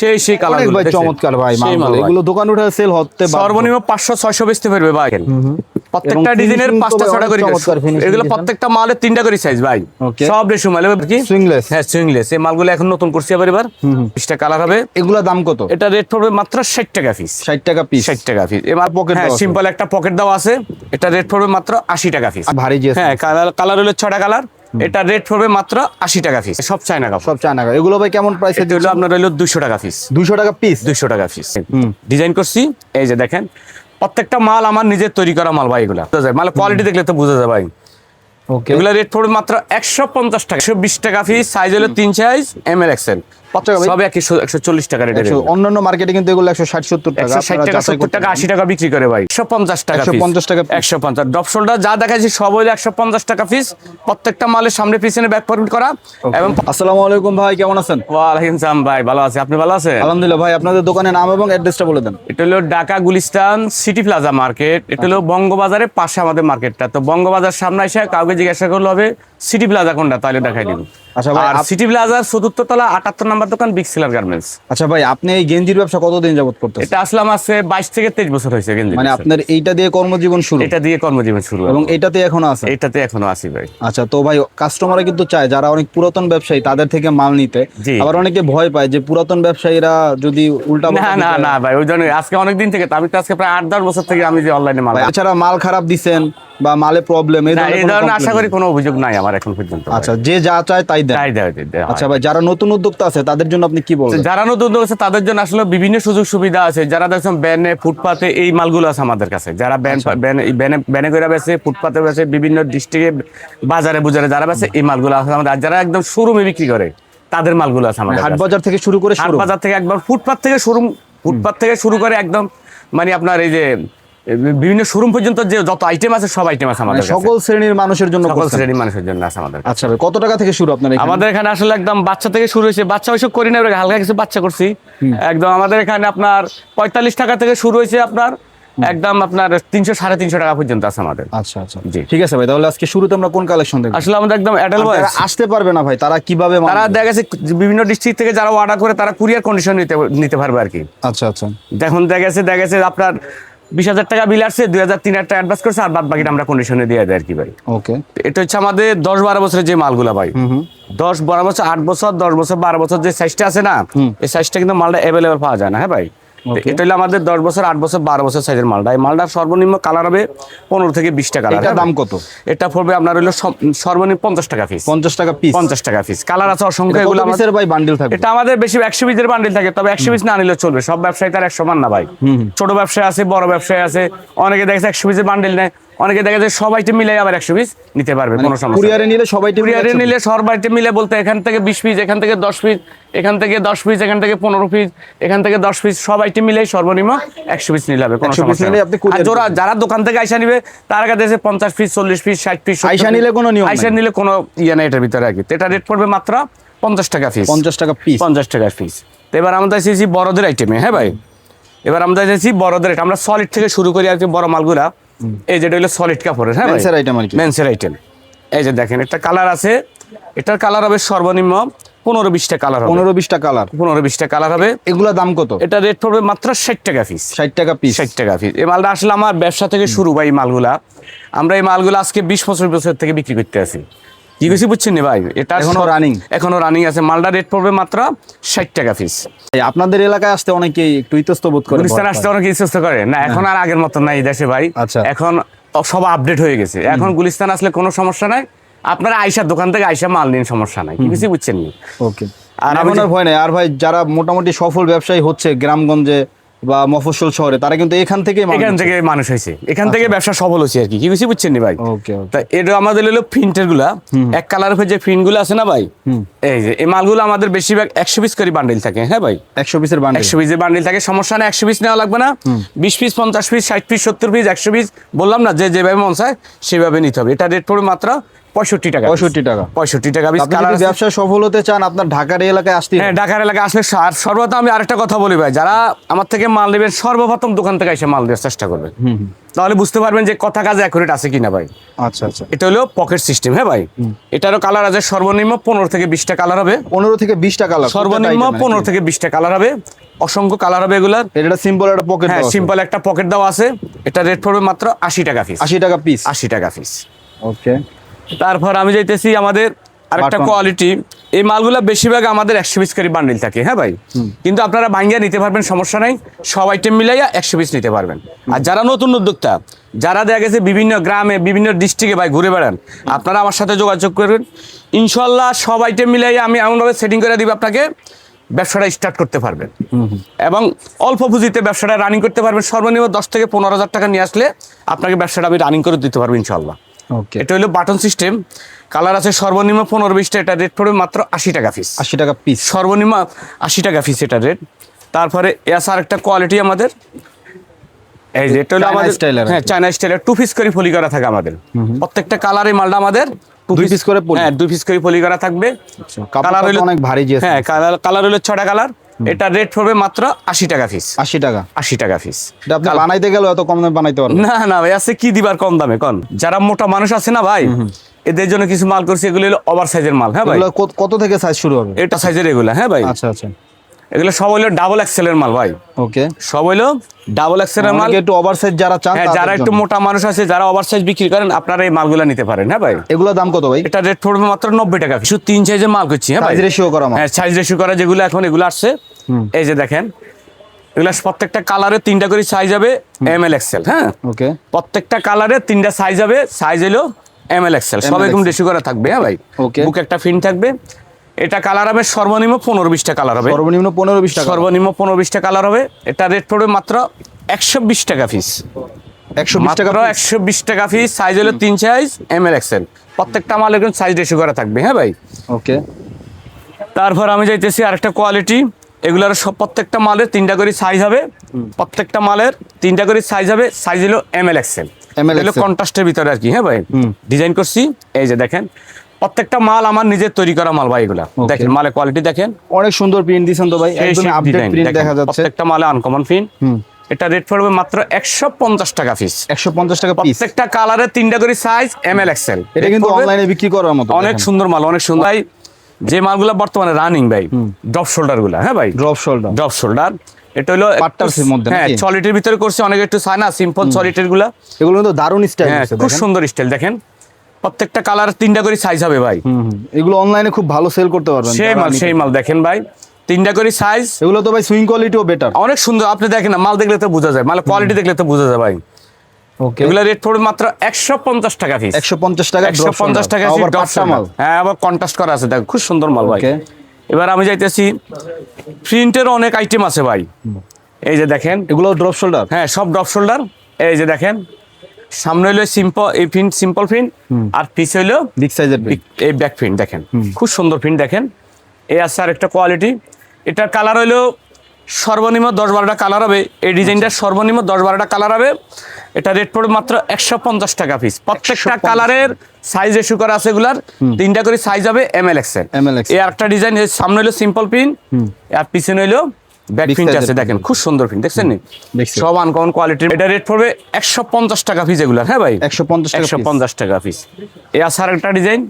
সেই কালার ভাই চমৎকার ভাই মাল, এগুলো দোকান উঠে সেল হতে সর্বনিম্ন 500-600 বেচতে পারবে ভাই। প্রত্যেকটা ডিজাইনের 5টা-6টা করে, এগুলো প্রত্যেকটা মালের 3টা করে সাইজ ভাই, সব রেশু মাল কি সুইংলেস। হ্যাঁ সুইংলেস, এই মালগুলো এখন নতুন করছি আবার এবার 20টা কালার হবে। এগুলা দাম কত? এটা রেট পড়বে মাত্র 60 টাকা পিস। 60 টাকা পিস, 60 টাকা পিস। এবার পকেট হ্যাঁ সিম্পল একটা পকেট দাও আছে, এটা রেট পড়বে মাত্র 80 টাকা পিস। ভারী যে হ্যাঁ কালার হলো 6টা কালার, এটা রেট পড়বে মাত্র 80 টাকা পিস। সব চায়না কাপড়, সব চায়না কাপড়। এগুলো ভাই কেমন প্রাইসে এটা হলো আপনার হলো 200 টাকা পিস। 200 টাকা পিস, 200 টাকা পিস ডিজাইন করছি। এই যে দেখেন প্রত্যেকটা মাল আমার নিজের তৈরি করা মাল ভাই, এগুলা বোঝা যায়, মাল কোয়ালিটি দেখলে তো বোঝা যায় ভাই। ওকে, এগুলা রেট পড়বে মাত্র 150 টাকা, 120 টাকা পিস। সাইজ হলো 3 সাইজ, ML XL, সব 140 টাকা রেটে। অন্যান্য মার্কেটে কিন্তু এগুলো 160-70 টাকা, 160 টাকা 70 টাকা 80 টাকা বিক্রি করে ভাই। 150 টাকা, 150 টাকা, 150 ডপ শোল্ডার যা দেখাচ্ছি সব হলো 150 টাকা পিস। প্রত্যেকটা মালের সামনে পিছনে ব্যাক প্রিন্ট করা। এবং আসসালামু আলাইকুম ভাই, কেমন আছেন? ওয়ালাইকুম সালাম ভাই, ভালো আছি, আপনি ভালো আছেন? আলহামদুলিল্লাহ ভাই। আপনাদের দোকানের নাম এবং অ্যাড্রেসটা বলে দেন। এটা হলো Dhaka Gulistan city plaza market, এটা হলো বঙ্গবাজারের পাশে আমাদের মার্কেটটা। তো বঙ্গবাজার সামনে এসে কাউকে জিজ্ঞাসা করলে হবে সিটি প্লাজা কোনটা, তাহলে দেখাই দিব। আচ্ছা ভাই, আর সিটি প্লাজার 4th তলা 78 নম্বর দোকান বিগ সেলার গার্মেন্টস। আচ্ছা ভাই, আপনি এই গেঞ্জির ব্যবসা কতদিন যাবত করতেছেন? এটা আসলে আমার 22 থেকে 23 বছর হয়েছে গেঞ্জি। মানে আপনার এইটা দিয়ে কর্মজীবন শুরু? এটা দিয়ে কর্মজীবন শুরু, এবং এটাতে এখনো আছে? এটাতে এখনো আছি ভাই। আচ্ছা, তো ভাই কাস্টমাররা কিন্তু চায় যারা অনেক পুরাতন ব্যবসায়ী তাদের থেকে মাল নিতে, আবার অনেকে ভয় পায় যে পুরাতন ব্যবসায়ীরা যদি উল্টা। না ভাই, ওই জন্য আজকে অনেক দিন থেকে, আমি তো আজকে প্রায় 8-10 বছর থেকে আমি যে অনলাইনে মাল। এছাড়া মাল খারাপ দিছেন বা মালে প্রবলেম, এই ধরনের আশা করি কোনো অভিযোগ নাই আমার এখন পর্যন্ত। আচ্ছা, যে যা চায় তাই দেয়? আচ্ছা ভাই, যারা নতুন উদ্যোক্তা আছে তাদের জন্য আপনি কি বলবেন? যারা নতুন উদ্যোক্তা আছে তাদের জন্য আসলে বিভিন্ন সুযোগ সুবিধা আছে। যারা দেখছেন ব্যানে ফুটপাতে এই মালগুলো আছে আমাদের কাছে, যারা ব্যানে করে বেছে, ফুটপাতে বেছে, বিভিন্ন ডিস্ট্রিক্টে বাজারে বুজারে যারা বেছে, এই মালগুলো আছে আমাদের। আর যারা একদম শোরুমে বিক্রি করে তাদের মালগুলো আছে আমাদের। হাট বাজার থেকে শুরু করে, হাট বাজার থেকে একবার ফুটপাত থেকে শুরু করে একদম মানে আপনার এই যে বিভিন্ন শোরুম পর্যন্ত যে যত আইটেম আছে সব আইটেম আছে আমাদের। সকল শ্রেণীর মানুষের জন্য, সকল শ্রেণীর মানুষের জন্য আছে আমাদের। আচ্ছা ভাই, কত টাকা থেকে শুরু আপনার এখানে? আমাদের এখানে আসলে একদম বাচ্চা থেকে শুরু হয়েছে, বাচ্চা ওইসব করি না, হালকা কিছু বাচ্চা করছি একদম। আমাদের এখানে আপনার 45 টাকা থেকে শুরু হয়েছে, আপনার একদম আপনার 300-350 টাকা পর্যন্ত আছে আমাদের। আচ্ছা আচ্ছা, জি ঠিক আছে ভাই। তাহলে আজকে শুরুতে আমরা কোন কালেকশন দেখব? আসলে আমাদের একদম অ্যাডাল্ট বয়স আসতে পারবে না ভাই, তারা কিভাবে? তারা দেখা গেছে বিভিন্ন ডিস্ট্রিক্ট থেকে যারা অর্ডার করে তারা কুরিয়ার কন্ডিশন নিতে পারবে আর কি। আচ্ছা আচ্ছা, দেখুন দেখা গেছে আপনার 20,000 টাকা বিল আসছে, 2,000-3,000 টাকা অ্যাডভান্স করছে, আর বাদ বাকিটা আমরা কন্ডিশনে দিয়ে দেয় আর কি ভাই। ওকে, এটা হচ্ছে আমাদের 10-12 বছরের যে মালগুলা ভাই, 10-12 বছর, 8 বছর, 10 বছর, 12 বছর যে সাইজটা আছে না, এই সাইজটা কিন্তু মালটা অ্যাভেলেবল পাওয়া যায় না। হ্যাঁ ভাই, এটা হলো আমাদের 10 বছর, 8 বছর, 12 বছর সাইজের মালটা। এই মালটার সর্বনিম্ন কালার হবে 15 থেকে 20 টাকা। এটার দাম কত? এটা পড়বে আপনার হলো সর্বনিম্ন 50 টাকা পিস। 50 টাকা পিস, 50 টাকা পিস। কালার আছে অসংখ্য, এগুলো আমাদের ভাই বান্ডিল থাকে। এটা আমাদের বেশি 100 পিসের বান্ডিল থাকে, তবে 100 পিস না নিলে চলবে। সব ব্যবসায়ী তার 100 মান না ভাই, ছোট ব্যবসায়ী আছে, বড় ব্যবসায়ী আছে। অনেকে দেখেছে 100 পিসের বান্ডিল নেয়, অনেকে দেখা যায় সব আইটেম মিলে আবার 100 পিস নিতে পারবে, কোনো সমস্যা। কুরিয়ারে নিলে সব আইটেম, কুরিয়ারে নিলে সব আইটেম মিলে বলতে এখান থেকে 20 পিস, এখান থেকে 10 পিস, এখান থেকে 10 পিস, এখান থেকে 15 পিস, এখান থেকে 10 পিস, সব আইটেম মিলে সর্বনিম্ন 100 পিস নিলে হবে, কোনো সমস্যা নেই। আর যারা দোকান থেকে আইসা নিবে তার কাছে 50 পিস, 40 পিস, 60 পিস আইসা নিলে কোনো নিয়ম নাই, আইসা নিলে কোনো ইয়ে নাই এটার ভিতরে আর কি। এটা রেট পড়বে মাত্র 50 টাকা পিস। 50 টাকা পিস, 50 টাকা পিস। তো এবার আমরা এসেছি বড়দের আইটেমে। হ্যাঁ ভাই, এবার আমরা এসেছি বড়দের। আমরা সলিড থেকে শুরু করি আর কি, বড় মালগুলা। এই যেটা হলো সলিড কাপড়ের, হ্যাঁ মেন্সের আইটেম আর কি, মেন্সের আইটেম। এই যে দেখেন একটা কালার আছে, এটার কালার হবে সর্বনিম্ন 15-20টা কালার হবে, 15-20টা কালার, 15-20টা কালার হবে। এগুলা দাম কত? এটা রেট পড়বে মাত্র 60 টাকা পিস। 60 টাকা পিস, 60 টাকা পিস। এই মালটা আসলে আমার ব্যবসা থেকে শুরু ভাই, এই মালগুলা আমরা এই মালগুলা আজকে 20 বছর থেকে বিক্রি করতে আছি। কি কিছু বুঝছেন না ভাই, এটা এখনো রানিং আছে। মালটা রেট পড়বে মাত্র 60 টাকা পিস। আপনাদের এলাকায় আসতে অনেকেই একটু ইতস্ত বোধ করে, গুলিস্তান আসতে অনেকে ইতস্ত করে না, এখন আর আগের মতো নাই দেশে ভাই। আচ্ছা, এখন সব আপডেট হয়ে গেছে। এখন গুলিস্তান আসলে কোনো সমস্যা নাই, আপনারা আইসা দোকান থেকে আইসা মাল নিন, সমস্যা নাই। কি কিছু বুঝছেন না? ওকে, আর আপনার ভয় নাই। আর ভাই যারা মোটামুটি সফল ব্যবসায়ী হচ্ছে গ্রামগঞ্জে বা মফস্বল শহরে, তারা কিন্তু এখান থেকে মানুষ হয়েছে, এখান থেকে ব্যবসা সফল হচ্ছে আর কি। কি কিছু বুঝছেন না ভাই? ওকে, তা এটা আমাদের হলো প্রিন্টের গুলা, এক কালার যে প্রিন্ট গুলো আছে না ভাই, এই যে এই মালগুলো আমাদের বেশিরভাগ 100 পিস করে বান্ডিল থাকে। হ্যাঁ ভাই, 100 পিসের বান্ডিল থাকে, সমস্যা নেই। 100 পিস নেওয়া লাগবে না, 20 piece, 50 piece, 60 piece, 70 piece, 100 piece, বললাম না, যে যেভাবে মন চায় সেভাবে নিতে হবে। এটা রেট পড়বে মাত্র 65 টাকা 65 টাকা 65 টাকা পিস আপনি কালার যদি ব্যবসায় সফল হতে চান আপনার ঢাকার এই এলাকায় আসতে হ্যাঁ ঢাকার এলাকায় আসলে আর সর্বপ্রথম আমি আরেকটা কথা বলি ভাই, যারা আমার থেকে মাল নেবেন সর্বপ্রথম দোকান থেকে এসে মাল দেওয়ার চেষ্টা করবেন, তাহলে বুঝতে পারবেন যে কথা কাজে অ্যাকুরেট আছে কিনা ভাই। আচ্ছা আচ্ছা এটা হলো পকেট সিস্টেম। হ্যাঁ ভাই, এটারও কালার আছে সর্বনিম্ন 15 থেকে 20টা কালার হবে, 15 থেকে 20টা কালার সর্বনিম্ন 15 থেকে 20টা কালার হবে, অসংখ্য কালার হবে এগুলার। এটা সিম্পল একটা পকেট হ্যাঁ দাও সিম্পল একটা পকেট দেওয়া আছে, এটা রেট পড়বে মাত্র 80 টাকা পিস। 80 টাকা পিস 80 টাকা পিস। ওকে তারপর আমি যাইতেছি আমাদের আরেকটা Button। কোয়ালিটি, এই মালগুলা বেশিরভাগ আমাদের 100 পিস করে বান্ডিল থাকে। হ্যাঁ ভাই, কিন্তু আপনারা ভাঙ্গিয়া নিতে পারবেন, সমস্যা নাই, সব আইটেম মিলাইয়া 100 পিস নিতে পারবেন। আর যারা নতুন উদ্যোক্তা, যারা দেখা গেছে বিভিন্ন গ্রামে বিভিন্ন ডিস্ট্রিক্টে ভাই ঘুরে বেড়ান, আপনারা আমার সাথে যোগাযোগ করবেন, ইনশাল্লাহ সব আইটেম মিলাইয়া আমি এমনভাবে সেটিং করে দিব আপনাকে, ব্যবসাটা স্টার্ট করতে পারবেন এবং অল্প পুঁজিতে ব্যবসাটা রানিং করতে পারবেন। সর্বনিম্ন 10 থেকে 15,000 টাকা নিয়ে আসলে আপনাকে ব্যবসাটা আমি রানিং করে দিতে পারবো ইনশাল্লাহ। ওকে এটা হলো বাটন সিস্টেম, কালার আছে সর্বনিম্ন 15-20টা, এটা রেট পড়বে মাত্র 80 টাকা পিস। 80 টাকা পিস সর্বনিম্ন 80 টাকা পিস এটা রেট। তারপরে এস আর একটা কোয়ালিটি আমাদের, এই যে এটা হলো China আমাদের style এর হ্যাঁ চায়না স্টাইলের 2 পিস করে ফলি করা থাকে আমাদের, প্রত্যেকটা কালারে মালটা আমাদের 2 পিস করে পলি। হ্যাঁ 2 পিস করে ফলি করা থাকবে। কালার হলো অনেক ভারী যে হ্যাঁ কালার হলো 6টা কালার, এটা রেট পড়বে মাত্র 80 টাকা পিস। 80 টাকা 80 টাকা পিস। এটা আপনি বানাইতে গেলে এত কম দামে বানাইতে পারবেন না না ভাই, আছে কি দিবার কম দামে কোন? যারা মোটা মানুষ আছে না ভাই, এদের জন্য কিছু মাল করছি, এগুলো হলো ওভার সাইজের মাল। হ্যাঁ ভাই, এগুলো কত থেকে সাইজ শুরু হবে? এটা সাইজের এগুলা। হ্যাঁ ভাই, আচ্ছা আচ্ছা এগুলো সব হলো ডাবল এক্সেলের মাল ভাই, ওকে সব হলো ডাবল এক্সেলের মাল। একটু ওভার সাইজ যারা চান হ্যাঁ, যারা একটু মোটা মানুষ আছে, যারা ওভার সাইজ বিক্রি করেন, আপনারা এই মালগুলো নিতে পারেন। হ্যাঁ ভাই, এগুলোর দাম কত ভাই? এটা রেট পড়বে মাত্র 90 টাকা। কিছু 3 সাইজের মাল করছি। হ্যাঁ ভাই, সাইজ রেশিও করা মাল হ্যাঁ সাইজ রেশিও করা যেগুলো এখন এগুলো আসছে, এই যে দেখেন, এগুলা প্রত্যেকটা কালারে 3টা করে সাইজ হবে এম এল এক্সেল। হ্যাঁ, ওকে প্রত্যেকটা কালারে 3টা সাইজ হবে, সাইজ হলো এম এল এক্সেল, সব এরকম রেশিও করা থাকবে। হ্যাঁ ভাই, Okay. বুকে একটা ফিন থাকবে। এটা কালার হবে সর্বনিম্ন 15-20টা কালার হবে, সর্বনিম্ন 15-20 টাকা সর্বনিম্ন 15-20টা কালার হবে। এটা রেট পড়বে মাত্র 120 টাকা পিস। 120 টাকা মাত্র 120 টাকা পিস। সাইজ হলো 3 সাইজ এম এল এক্সেল, প্রত্যেকটা মাল এরকম সাইজ রেশিও করা থাকবে। হ্যাঁ ভাই, ওকে তারপর আমি যাইতেছি আরেকটা কোয়ালিটি, এগুলার সব প্রত্যেকটা মালের 3টা করে সাইজ হবে, প্রত্যেকটা মালের 3টা করে সাইজ হবে, সাইজ হলো এম এল এক্সেল, ML হলো XL কন্ট্রাস্টের ভিতরে আর কি। হ্যাঁ ভাই, ডিজাইন করছি, এই যে দেখেন, প্রত্যেকটা মাল আমার নিজের তৈরি করা মাল ভাই। এগুলা দেখেন, মালের কোয়ালিটি দেখেন, অনেক সুন্দর প্রিন্ট দিয়েছেন তো ভাই, এই একদম সেই আপডেট design প্রিন্ট দেখেন, দেখা যাচ্ছে। প্রত্যেকটা মালে আনকমন প্রিন্ট। এটা রেট পড়বে মাত্র 150 টাকা পিস। 150 টাকা পিস প্রত্যেকটা কালারে 3টা করে সাইজ এম এল এক্সেল। এটা কিন্তু অনলাইনে বিক্রি করার মতো অনেক সুন্দর মাল, অনেক সুন্দর ভাই। যে মালগুলা বর্তমানে রানিং ভাই, ড্রপ শোল্ডার গুলা। হ্যাঁ ভাই, ড্রপ শোল্ডার ড্রপ শোল্ডার, এটা হলো পাট্টাসের মধ্যে হ্যাঁ নাকি? সলিডের ভিতরে করছে, অনেকে একটু চায় না সিম্পল সলিডের গুলা। এগুলো কিন্তু দারুণ স্টাইল হ্যাঁ আছে খুব দেখেন। সুন্দর স্টাইল দেখেন, প্রত্যেকটা কালার 3টা করে সাইজ হবে ভাই। এগুলো অনলাইনে খুব ভালো সেল করতে পারবেন সেই যারা মাল নিতে- সেই মাল দেখেন ভাই, 3টা করে সাইজ, এগুলো তো ভাই সুইং কোয়ালিটিও বেটার। অনেক সুন্দর। আপনি দেখেন না, মাল দেখলে তো বোঝা যায়, মাল কোয়ালিটি দেখলে তো বোঝা যায় ভাই। ওকে এগুলা রেট পড়বে মাত্র 150 টাকা পিস। 150 টাকা 150 টাকা পিস আবার ড্রপ পাট্টা মাল। হ্যাঁ, আবার কন্ট্রাস্ট করা আছে, দেখো খুব সুন্দর মাল ভাই। ওকে এবার আমি যাইতেছি, প্রিন্টের অনেক আইটেম আছে ভাই, এই যে দেখেন, এগুলো ড্রপ শোল্ডার হ্যাঁ সব ড্রপ শোল্ডার। এই যে দেখেন, সামনে হলো সিম্পল এই প্রিন্ট, সিম্পল প্রিন্ট, আর পিছে হলো বিগ সাইজের প্রিন্ট। এই ব্যাক প্রিন্ট দেখেন, খুব সুন্দর প্রিন্ট দেখেন। এই আছে আর একটা কোয়ালিটি, এটার কালার হইলো সর্বনিম্ন 10-12টা কালার হবে। এই ডিজাইনটার সর্বনিম্ন 10-12টা কালার হবে। এটা রেট পড়বে মাত্র 150 টাকা পিস। প্রত্যেকটা 150 কালারের সাইজ রেশিও করা আছে, এগুলার 3টা করে সাইজ হবে M L XL. ML XL এই আরেকটা ডিজাইন, সামনে হলো সিম্পল প্রিন্ট, আর পিছনে হইলো ব্যাক Big প্রিন্ট size আছে এর দেখেন, খুব সুন্দর প্রিন্ট দেখছেন নি? দেখছি। সব আনকমন কোয়ালিটির। এটা রেট পড়বে 150 টাকা পিস এগুলার। হ্যাঁ ভাই, 150 টাকা 150 টাকা পিস। এই আছে আরেকটা ডিজাইন,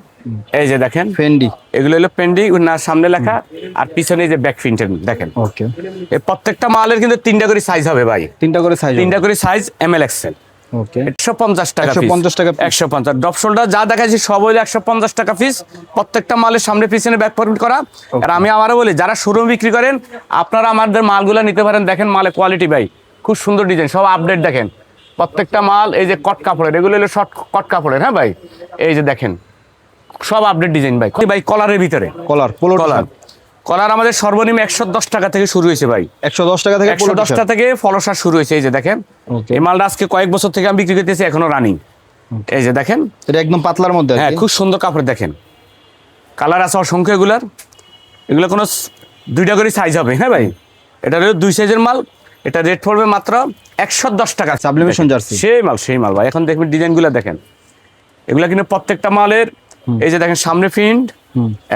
এই যে দেখেন, ফেন্ডি। এগুলো হলো পেন্ডি, না সামনে লেখা, আর পিছনে এই যে ব্যাক প্রিন্টের দেখেন। ওকে এই প্রত্যেকটা মালের কিন্তু 3টা করে সাইজ হবে ভাই, 3টা করে সাইজ 3টা করে সাইজ এম এল এক্সেল। ওকে 150 টাকা 150 টাকা piece। 150 ড্রপ শোল্ডার যা দেখাচ্ছি সব হইলো 150 টাকা পিস। প্রত্যেকটা মালের সামনে পিছনে ব্যাক প্রিন্ট করা। আর আমি আবারও বলি, যারা শোরুম বিক্রি করেন, আপনারা আমাদের মালগুলো নিতে পারেন। দেখেন মালের কোয়ালিটি ভাই, খুব সুন্দর ডিজাইন, সব আপডেট দেখেন। প্রত্যেকটা মাল এই যে কট কাপড়ের, এগুলো হলো শর্ট কট কাপড়ের। হ্যাঁ ভাই, এই যে দেখেন, সব আপডেট ডিজাইন ভাই। ভাই কলারের ভিতরে কলার পোলো কলার, কলার আমাদের সর্বনিম্ন 110 টাকা থেকে শুরু হয়েছে ভাই। 110 টাকা থেকে পোলো 110 টাকা থেকে ফলসার শুরু হয়েছে। এই যে দেখেন, Okay. এই মালটা আজকে কয়েক বছর থেকে আমি বিক্রি করতেছি, এখনো রানিং। এই যে দেখেন, এটা একদম পাতলার মধ্যে হ্যাঁ খুব সুন্দর কাপড় দেখেন, কালার আছে অসংখ্য এগুলার। এগুলো কোনো 2টা করে সাইজ হবে। হ্যাঁ ভাই, এটা হলো 2 সাইজের মাল। এটা রেট পড়বে মাত্র 110 টাকা। Sublimation jersey. সেই মাল ভাই। এখন দেখবেন ডিজাইনগুলো দেখেন, এগুলা কিন্তু প্রত্যেকটা মালের এই যে দেখেন সামনে প্রিন্ট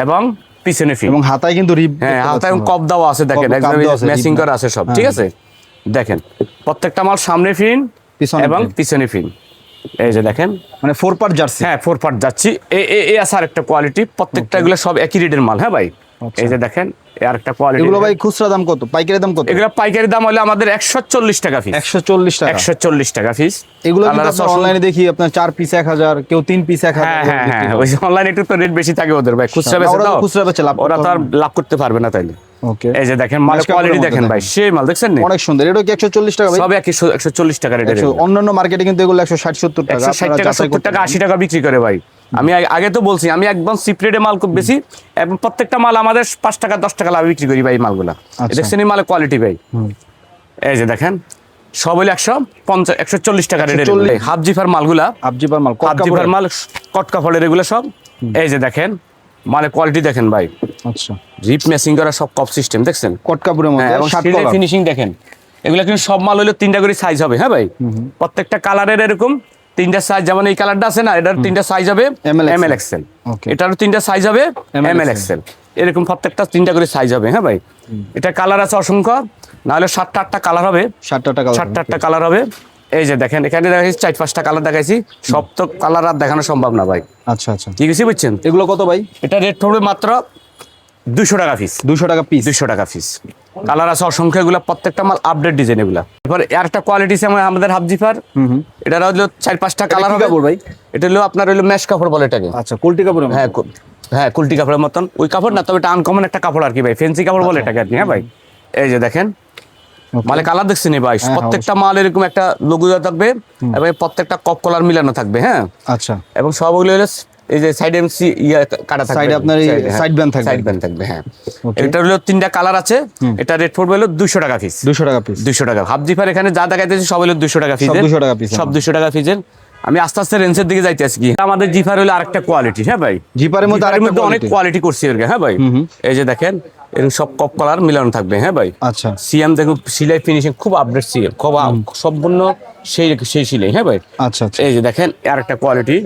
এবং পিছনে প্রিন্ট এবং হাতায় কিন্তু রিপ, হ্যাঁ হাতায় এবং কপ দেওয়া আছে দেখেন, কাপ দেওয়া আছে, ম্যাচিং করা আছে সব, ঠিক আছে। দেখেন প্রত্যেকটা মাল সামনে প্রিন্ট পিছনে এবং print। পিছনে প্রিন্ট। এই যে দেখেন মানে 4 পার্ট জার্সি। হ্যাঁ 4 পার্ট যাচ্ছি, এই আছে আরেকটা কোয়ালিটি, প্রত্যেকটা এগুলো সব একই রেটের মাল। হ্যাঁ ভাই, এই যে দেখেন এই আরেকটা কোয়ালিটি। এগুলো ভাই খুচরা দাম কত, পাইকারি দাম কত? এগুলো পাইকারি দাম হলে আমাদের 140 টাকা পিস। 140 টাকা। 140 টাকা পিস। এগুলো কিন্তু অনলাইনে দেখি আপনার 4 পিস 1000, কেউ 3 পিস 1000। হ্যাঁ ওই অনলাইনে একটু তো রেট বেশি থাকে ওদের ভাই, খুচরা বেচে ওরা তো খুচরা বেচে লাভ ওরা তো আর লাভ করতে পারবে না তাইলে। ওকে, এই যে দেখেন মালের কোয়ালিটি দেখেন ভাই, সেই মাল দেখছেন না, অনেক সুন্দর। এটা কি 140 টাকা ভাই? সব 140 টাকা রেটের। অন্যান্য মার্কেটে কিন্তু এগুলো 160 70 টাকা, 160 টাকা 70 টাকা 80 টাকা বিক্রি করে ভাই। আমি আগে তো বলছি আমি একদম সিপ্রেটে মাল খুব বেশি, এবং প্রত্যেকটা মাল আমাদের 5 টাকা 10 টাকা লাভ বিক্রি করি ভাই মালগুলা। দেখছেন এই মালের কোয়ালিটি ভাই। এই যে দেখেন সব হলো 150 140 টাকা রেটের হাফ জিফার মালগুলা। হাফ জিপার মাল, হাফ জিফার মাল কট কাপড়ের এগুলো সব। এই যে দেখেন মালের কোয়ালিটি দেখেন ভাই, আচ্ছা রিপ ম্যাচিং করা সব কপ সিস্টেম দেখছেন, কট কাপড়ের মধ্যে এবং শার্ট কলার। ফিনিশিং দেখেন। এগুলো কিন্তু সব মাল হলো 3টা করে সাইজ হবে। হ্যাঁ ভাই, প্রত্যেকটা কালারের এরকম 3টা সাইজ, যেমন এই কালারটা আছে না, এটার 3টা সাইজ হবে এম এল এক্সেল, এটারও 3টা সাইজ হবে এম এল এক্সেল, এরকম প্রত্যেকটা 3টা করে সাইজ হবে। হ্যাঁ ভাই, এটা কালার আছে অসংখ্য, না হলে 7টা 8টা কালার হবে, 7টা 8টা কালার হবে। এই যে দেখেন এখানে দেখাইছি 4-5টা কালার দেখাইছি, সব তো কালার আর দেখানো সম্ভব না ভাই। আচ্ছা আচ্ছা, কি কিছু বুঝছেন? এগুলো কত ভাই? এটা রেট পড়বে মাত্র 200 টাকা পিস। 200 টাকা পিস। 200 টাকা পিস। কালার আছে অসংখ্য, এগুলো প্রত্যেকটা মাল আপডেট ডিজাইন এগুলা। এরপরে আর একটা কোয়ালিটি আছে আমাদের হাফ জিফার, এটা হলো 4-5টা কালার হবে। ভাই এটা হলো আপনার হলো মেশ কাপড় বলে এটাকে। আচ্ছা, কুলটি কাপড়ের মধ্যে। হ্যাঁ কুলটি কাপড়ের মতন ওই কাপড় না, তবে এটা আনকমন একটা কাপড় আর কি ভাই, ফেন্সি কাপড় বলে এটাকে আর কি। হ্যাঁ ভাই, এই যে দেখেন মালে কালার দেখছেন ভাই, প্রত্যেকটা মাল এরকম একটা লোগো দেওয়া থাকবে, এবং প্রত্যেকটা কপ কলার মিলানো থাকবে। হ্যাঁ আচ্ছা, এবং সবগুলো হলো এই যে সাইড এমসি কাটা থাকবে, সাইডে আপনার সাইড ব্যান্ড থাকবে, সাইড ব্যান্ড থাকবে। হ্যাঁ, এটা হলো 3টা কালার আছে, এটা রেট পড়বে হলো 200 টাকা পিস। 200 টাকা পিস। 200 টাকা। হাফ জিফার এখানে যা দেখাইতেছি সব হলো 200 টাকা পিস। 200 টাকা পিস, সব 200 টাকা পিসের। আমি আস্তে আস্তে রেঞ্জের দিকে যাইতে আছি কি, আমাদের জিফার হলো আরেকটা কোয়ালিটি। হ্যাঁ ভাই, জিপারের মধ্যে আরেকটা অনেক কোয়ালিটি করছি এর। হ্যাঁ ভাই, এই যে দেখেন এরকম সব কপ কালার মিলানো থাকবে। হ্যাঁ ভাই, আচ্ছা, সিএম দেখুন সিলাই ফিনিশিং খুব আপডেট সিএম, খুব সম্পূর্ণ সেই সিলাই। হ্যাঁ ভাই, আচ্ছা আচ্ছা, এই যে দেখেন আরেকটা কোয়ালিটি।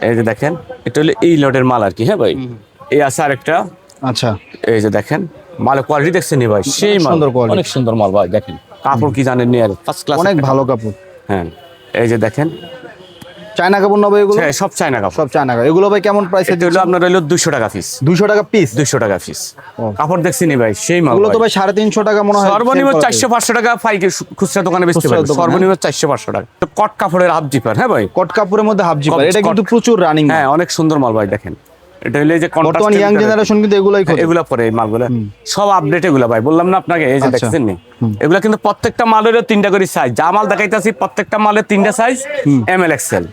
এই যে দেখেন এটা হলো এই লটের মাল আর কি। হ্যাঁ ভাই, এই আছে আরেকটা। আচ্ছা, এই যে দেখেন মালের কোয়ালিটি দেখছেন নি ভাই, সেই মাল, অনেক সুন্দর মাল ভাই। দেখেন কাপড় কি জানেন নি, আর ফার্স্ট ক্লাস, অনেক ভালো কাপড়। হ্যাঁ, এই যে দেখেন চায়না কাপড় না ভাই এগুলো? হ্যাঁ সব চায়না কাপড়, সব চায়না কাপড়। এগুলো ভাই কেমন প্রাইসে? এটা হলো আপনার হলো 200 টাকা পিস। 200 টাকা পিস। 200 টাকা পিস কাপড় দেখছেন নি ভাই, সেই মাল। এগুলো তো ভাই 350 টাকা মনে হয় সর্বনিম্ন 400-500 টাকা পাইকারি খুচরা দোকানে বেচতে পারবে, সর্বনিম্ন 400-500 টাকা। তো কট কাপড়ের হাফ জিপার। হ্যাঁ ভাই, কট কাপড়ের মধ্যে হাফ জিপার, এটা কিন্তু প্রচুর রানিং। হ্যাঁ অনেক সুন্দর মাল ভাই। দেখেন এটা হলো এই যে বর্তমান ইয়াং জেনারেশন কিন্তু এগুলাই খোঁজে, এগুলা পরে এই মালগুলা সব আপডেট এগুলা ভাই, বললাম না আপনাকে। এই যে দেখছেন নি, এগুলা কিন্তু প্রত্যেকটা মালের 3টা করে সাইজ, যা মাল দেখাইতাছি প্রত্যেকটা মালের 3টা সাইজ এম এল এক্সেল।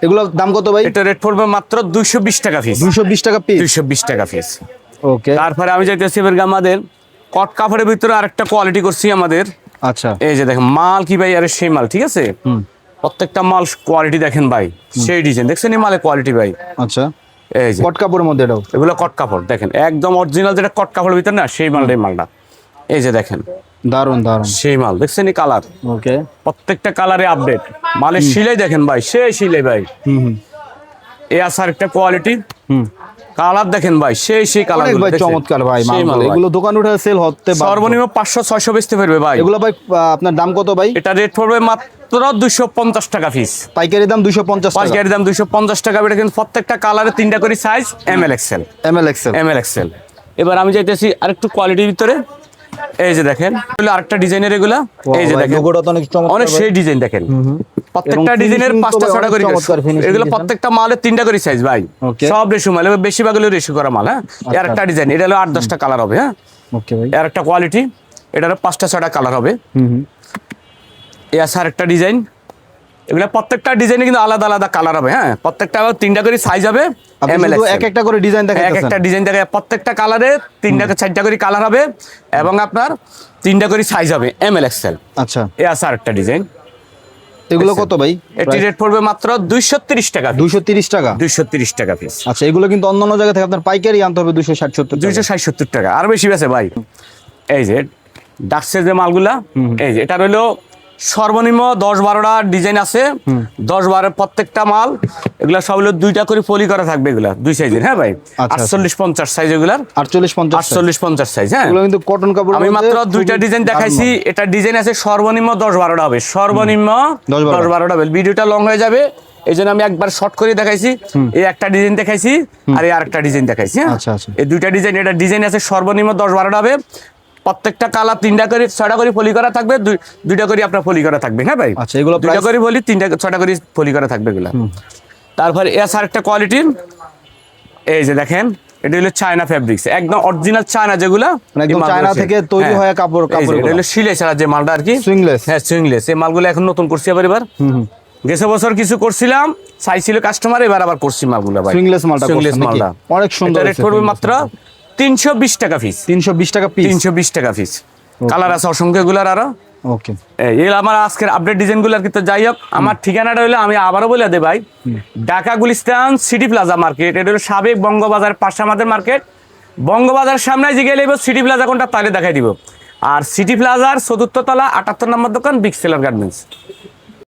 এগুলোর দাম কত ভাই? এটা রেট পড়বে মাত্র 220 টাকা পিস। 220 টাকা পিস। 220 টাকা পিস। ওকে, তারপরে আমি যাইতেছি এবার আমাদের কট কাপড়ের ভিতরে আরেকটা কোয়ালিটি করছি আমাদের। আচ্ছা, এই যে দেখেন মাল কি ভাই, আরে সেই মাল, ঠিক আছে। প্রত্যেকটা মাল কোয়ালিটি দেখেন ভাই, সেই ডিজাইন দেখছেন এই মালের কোয়ালিটি ভাই। আচ্ছা, এই যে কট কাপড়ের মধ্যে এটাও, এগুলো কট কাপড় দেখেন, একদম অরিজিনাল যেটা কট কাপড়ের ভিতরে না, সেই মালটাই মালটা। এই যে দেখেন দারুন দারুন সেই মাল দেখছেন এই কালার, ওকে, প্রত্যেকটা কালারে আপডেট। মালের সিলাই দেখেন ভাই, সেই সিলাই ভাই। এই আছে আরেকটা কোয়ালিটি, কালার দেখেন ভাই, সেই কালার অনেক ভাই চমৎকার ভাই মাল। এগুলো দোকান উঠে সেল হতে পারে, সর্বনিম্ন 500-600 বেচতে পারবে ভাই। এগুলো ভাই আপনার দাম কত ভাই? এটা রেট পড়বে মাত্র 250 টাকা পিস। পাইকারি দাম 250 টাকা, পাইকারি দাম 250 টাকা। এটা কিন্তু প্রত্যেকটা কালারে 3টা করে size M L XL. M L XL, M L XL. এবার আমি যাইতেছি আরেকটু কোয়ালিটির ভিতরে। এই যে দেখেন আরেকটা ডিজাইনের এগুলা। এই যে দেখেন লোগোটা তো অনেক চমৎকার, অনেক সেই ডিজাইন দেখেন, প্রত্যেকটা ডিজাইনের 5টা-6টা করে। এগুলো প্রত্যেকটা মালের 3টা করে সাইজ ভাই, সব রেশু মাল, বেশিরভাগ হলো রেশু করা মাল। হ্যাঁ, এর একটা ডিজাইন, এটা হলো 8-10টা কালার হবে। হ্যাঁ, ওকে ভাই, এর একটা কোয়ালিটি, এটারও 5টা-6টা কালার হবে। এই আছে আরেকটা ডিজাইন। এগুলা প্রত্যেকটা ডিজাইনে কিন্তু আলাদা আলাদা কালার হবে। হ্যাঁ, প্রত্যেকটা 3টা করে সাইজ হবে এম এল এক্সেল। এক একটা করে ডিজাইন দেখাচ্ছেন, এক একটা ডিজাইন দেখে প্রত্যেকটা কালারে 3টা-4টা করে কালার হবে, এবং আপনার 3টা করে সাইজ হবে এম এল এক্সেল। আচ্ছা, এই আছে আরেকটা ডিজাইন। এগুলো কত ভাই? এটি রেট পড়বে মাত্র 230 টাকা। 230 টাকা, 230 টাকা পিস। আচ্ছা, এগুলো কিন্তু অন্যান্য জায়গা থেকে আপনার পাইকারি আনতে হবে 260-70 টাকা। 260-70 টাকা, আর বেশি আছে ভাই। এই যে ডাক্সের যে মালগুলা, এই যে এটা হলো সর্বনিম্ন 10-12টা ডিজাইন আছে, 10-12 প্রত্যেকটা মাল, এগুলা সব হলো 2টা করে পলি করা থাকবে, এগুলা 2 সাইজের। হ্যাঁ ভাই, আচ্ছা। 48-50 সাইজ, এগুলার 48-50 48-50 সাইজ। হ্যাঁ, এগুলো কিন্তু কটন কাপড়। আমি মাত্র 2টা ডিজাইন দেখাইছি। এটা ডিজাইন আছে সর্বনিম্ন 10-12টা হবে, সর্বনিম্ন 10-12টা হবে। ভিডিওটা লং হয়ে যাবে, এই জন্য আমি একবার শর্ট করে দেখাইছি। এই একটা ডিজাইন দেখাইছি আর এই আরেকটা ডিজাইন দেখাইছি। হ্যাঁ, আচ্ছা আচ্ছা। এই 2টা ডিজাইন, এটা ডিজাইন আছে সর্বনিম্ন 10-12টা হবে। প্রত্যেকটা কালার 3টা করে 6টা করে ফলি করা থাকবে, 2টা করে আপনার ফলি করা থাকবে। হ্যাঁ ভাই, আচ্ছা, এগুলো 2টা করে ফলি, 6টা করে ফলি করা থাকবে এগুলা। তারপর এস আরেকটা কোয়ালিটির, এই যে দেখেন, এটা হলো চায়না ফেব্রিক্স, একদম অরিজিনাল চায়না, যেগুলা মানে একদম চায়না থেকে তৈরি হয় কাপড়। এটা হলো সিলে ছাড়া যে মালটা আর কি, সুইংলেস। হ্যাঁ সুইংলেস। এই মালগুলো এখন নতুন করছি আবার, এবার গেছে বছর কিছু করছিলাম, চাইছিল কাস্টমার, এবার আবার করছি মালগুলো ভাই। সুইংলেস মালটা, সুইংলেস মালটা অনেক সুন্দর। রেট পড়বে মাত্র 320 টাকা পিস। 320 টাকা পিস। 320 টাকা পিস। কালার আছে অসংখ্য গুলার আরো। ওকে, এই আমার আজকের আপডেট ডিজাইন গুলার কিন্তু যাই হোক, আমার ঠিকানাটা হলো, আমি আবারও বলে দেই ভাই, Dhaka Gulistan city plaza market. এটা হলো সাবেক বঙ্গবাজার পাশে আমাদের মার্কেট। বঙ্গবাজার সামনে যে গেলে সিটি প্লাজা কোনটা তাহলে দেখাই দিব। আর সিটি প্লাজার 4র্থ তলা 78 নম্বর দোকান, বিগ সেলার গার্মেন্টস।